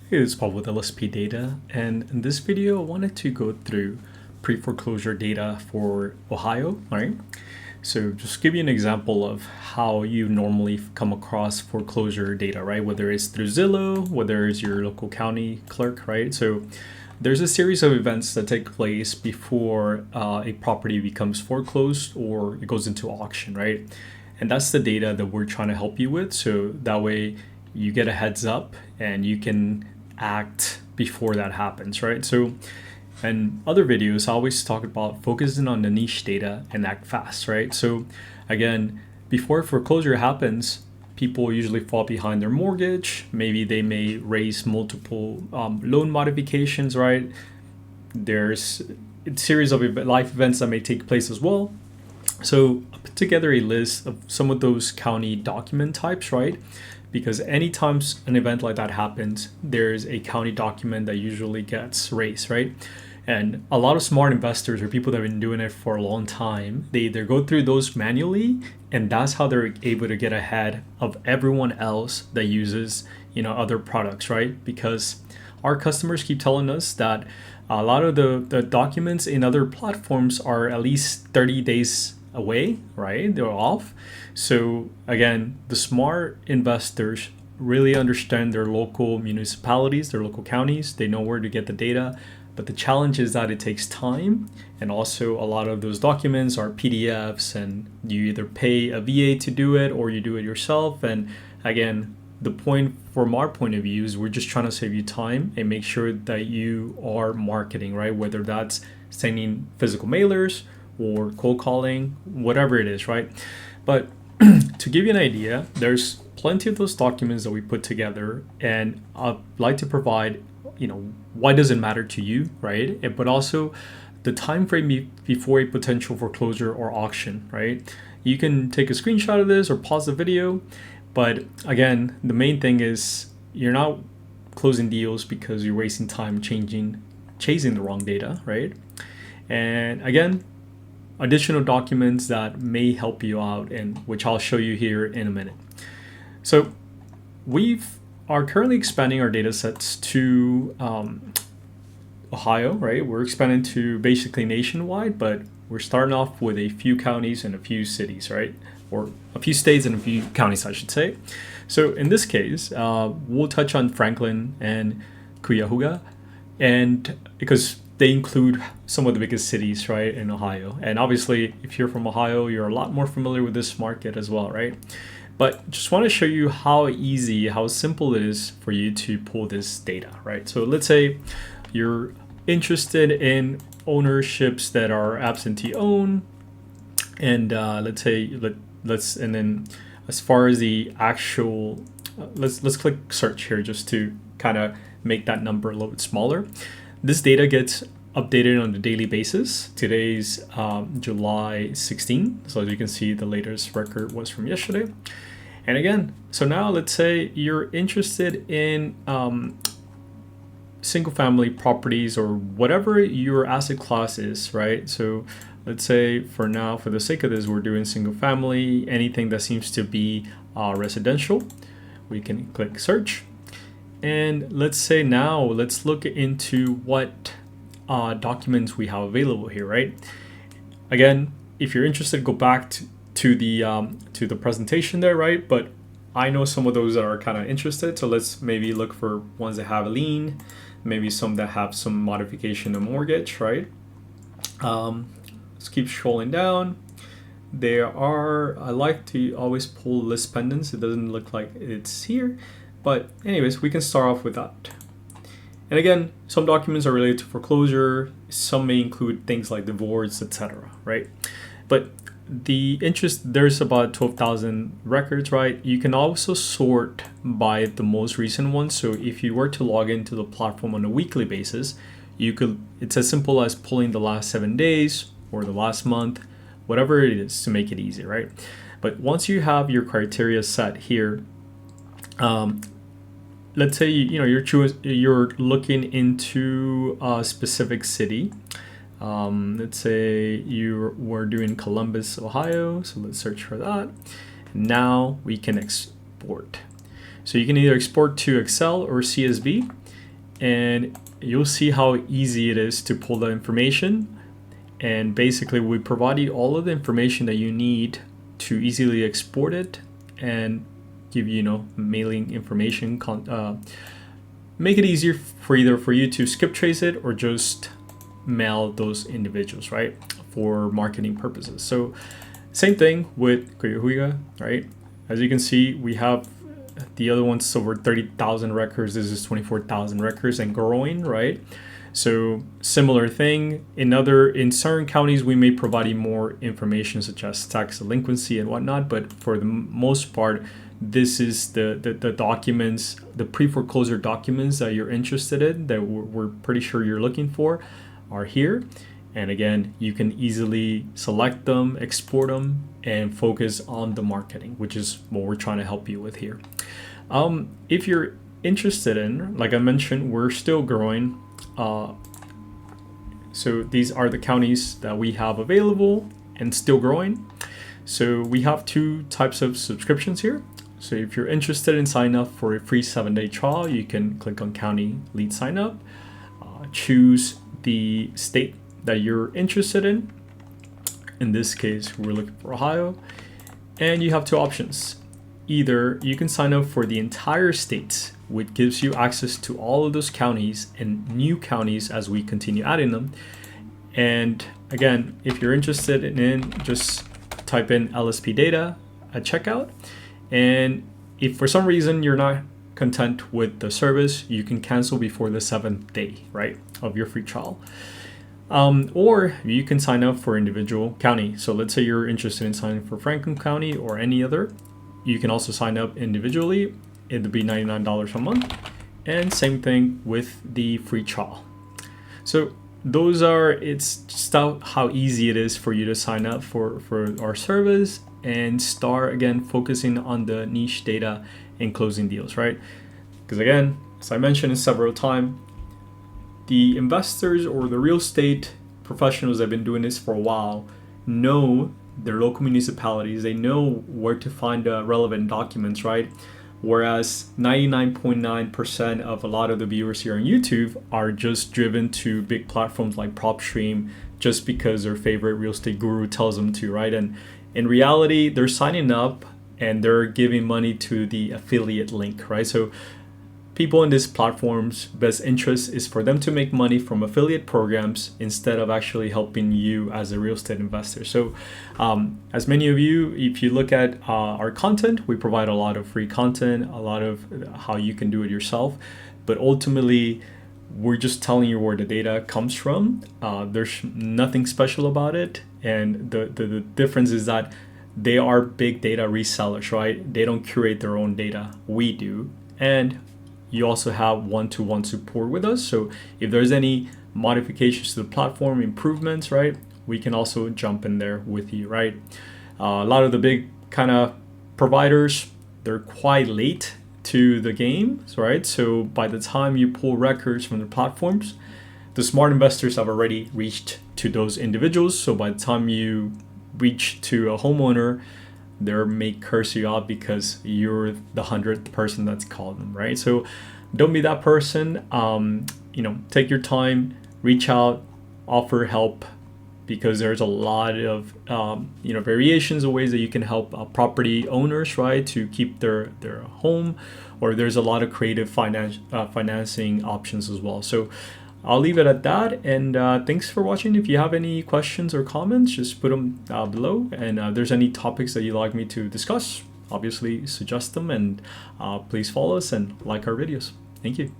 Hey, it's Paul with LSP Data, and in this video, I wanted to go through pre-foreclosure data for Ohio, all right? So just give you an example of how you normally come across foreclosure data, right? Whether it's through Zillow, whether it's your local county clerk, right? So there's a series of events that take place before a property becomes foreclosed or it goes into auction, right? And that's the data that we're trying to help you with. So that way you get a heads up and you can act before that happens, right? So in other videos, I always talk about focusing on the niche data and act fast, right? So again, before foreclosure happens, people usually fall behind their mortgage. Maybe they may raise multiple loan modifications, right? There's a series of life events that may take place as well. So I put together a list of some of those county document types, right? Because anytime an event like that happens, there's a county document that usually gets raised, right? And a lot of smart investors or people that have been doing it for a long time, they either go through those manually, and that's how they're able to get ahead of everyone else that uses, other products, right? Because our customers keep telling us that a lot of the documents in other platforms are at least 30 days away, right? They're off. So again, the smart investors really understand their local municipalities, their local counties. They know where to get the data. But the challenge is that it takes time, and also a lot of those documents are PDFs, and you either pay a VA to do it or you do it yourself. And again, the point from our point of view is we're just trying to save you time and make sure that you are marketing, right? Whether that's sending physical mailers or cold calling, whatever it is, right? But to give you an idea, there's plenty of those documents that we put together, and I'd like to provide, why does it matter to you, right? But also the time frame before a potential foreclosure or auction, right? You can take a screenshot of this or pause the video, but again, the main thing is you're not closing deals because you're wasting time chasing the wrong data, right? And again, additional documents that may help you out, and which I'll show you here in a minute. So we are currently expanding our data sets to Ohio, right? We're expanding to basically nationwide, but we're starting off with a few counties and a few cities, right? Or a few states and a few counties, I should say. So in this case, we'll touch on Franklin and Cuyahoga, and because they include some of the biggest cities, right, in Ohio. And obviously, if you're from Ohio, you're a lot more familiar with this market as well, right? But just want to show you how easy, how simple it is for you to pull this data, right? So let's say you're interested in ownerships that are absentee owned, and let's say and then as far as the actual, let's click search here just to kind of make that number a little bit smaller. This data gets updated on a daily basis. Today's July 16. So as you can see, the latest record was from yesterday. And again, so now let's say you're interested in single family properties or whatever your asset class is, right? So let's say for now, for the sake of this, we're doing single family, anything that seems to be residential. We can click search. And let's say now, let's look into what documents we have available here, right? Again, if you're interested, go back to the presentation there, right? But I know some of those that are kind of interested, so let's maybe look for ones that have a lien, maybe some that have some modification of mortgage, right? Let's keep scrolling down. I like to always pull list pendants. It doesn't look like it's here. But anyways, we can start off with that. And again, some documents are related to foreclosure. Some may include things like divorce, etc., right? But there's about 12,000 records, right? You can also sort by the most recent one. So if you were to log into the platform on a weekly basis, it's as simple as pulling the last 7 days or the last month, whatever it is, to make it easy, right? But once you have your criteria set here, let's say you're looking into a specific city. Let's say we're doing Columbus, Ohio. So let's search for that. Now we can export. So you can either export to Excel or CSV. and you'll see how easy it is to pull the information. And basically we provide you all of the information that you need to easily export it and give you, mailing information, make it easier for either for you to skip trace it or just mail those individuals, right, for marketing purposes. So same thing with Cuyahoga, right? As you can see, we have the other one's over 30,000 records. This is 24,000 records and growing, right? So similar thing. In certain counties, we may provide you more information such as tax delinquency and whatnot, but for the most part, this is the documents, the pre-foreclosure documents that you're interested in, that we're pretty sure you're looking for, are here. And again, you can easily select them, export them, and focus on the marketing, which is what we're trying to help you with here. If you're interested in, like I mentioned, we're still growing. So these are the counties that we have available and still growing. So we have two types of subscriptions here. So if you're interested in signing up for a free 7-day trial, you can click on County Lead Sign Up, choose the state that you're interested in. In this case, we're looking for Ohio, and you have two options. Either you can sign up for the entire state, which gives you access to all of those counties and new counties as we continue adding them. And again, if you're interested in, just type in LSP data at checkout. And if for some reason you're not content with the service, you can cancel before the 7th day, right, of your free trial. Or you can sign up for individual county. So let's say you're interested in signing for Franklin County or any other. You can also sign up individually. It'll be $99 a month. And same thing with the free trial. So it's just how easy it is for you to sign up for our service and start again focusing on the niche data and closing deals, right? Because again, as I mentioned several times, the investors or the real estate professionals that have been doing this for a while know their local municipalities. They know where to find the relevant documents, right? Whereas 99.9% of a lot of the viewers here on YouTube are just driven to big platforms like PropStream just because their favorite real estate guru tells them to, right? And in reality, they're signing up and they're giving money to the affiliate link, right? So people in these platforms' best interest is for them to make money from affiliate programs instead of actually helping you as a real estate investor. So as many of you, if you look at our content, we provide a lot of free content, a lot of how you can do it yourself. But ultimately, we're just telling you where the data comes from. There's nothing special about it. And the difference is that they are big data resellers, right? They don't curate their own data. We do. And you also have one-to-one support with us. So if there's any modifications to the platform, improvements, right, we can also jump in there with you, right? A lot of the big kind of providers, they're quite late to the game, right? So by the time you pull records from the platforms, the smart investors have already reached to those individuals. So by the time you reach to a homeowner, they may curse you out because you're the 100th person that's called them, right? So don't be that person. Take your time, reach out, offer help, because there's a lot of variations of ways that you can help property owners, right, to keep their home, or there's a lot of creative financing options as well. So I'll leave it at that, and thanks for watching. If you have any questions or comments, just put them below, and if there's any topics that you'd like me to discuss, obviously suggest them, and please follow us and like our videos. Thank you.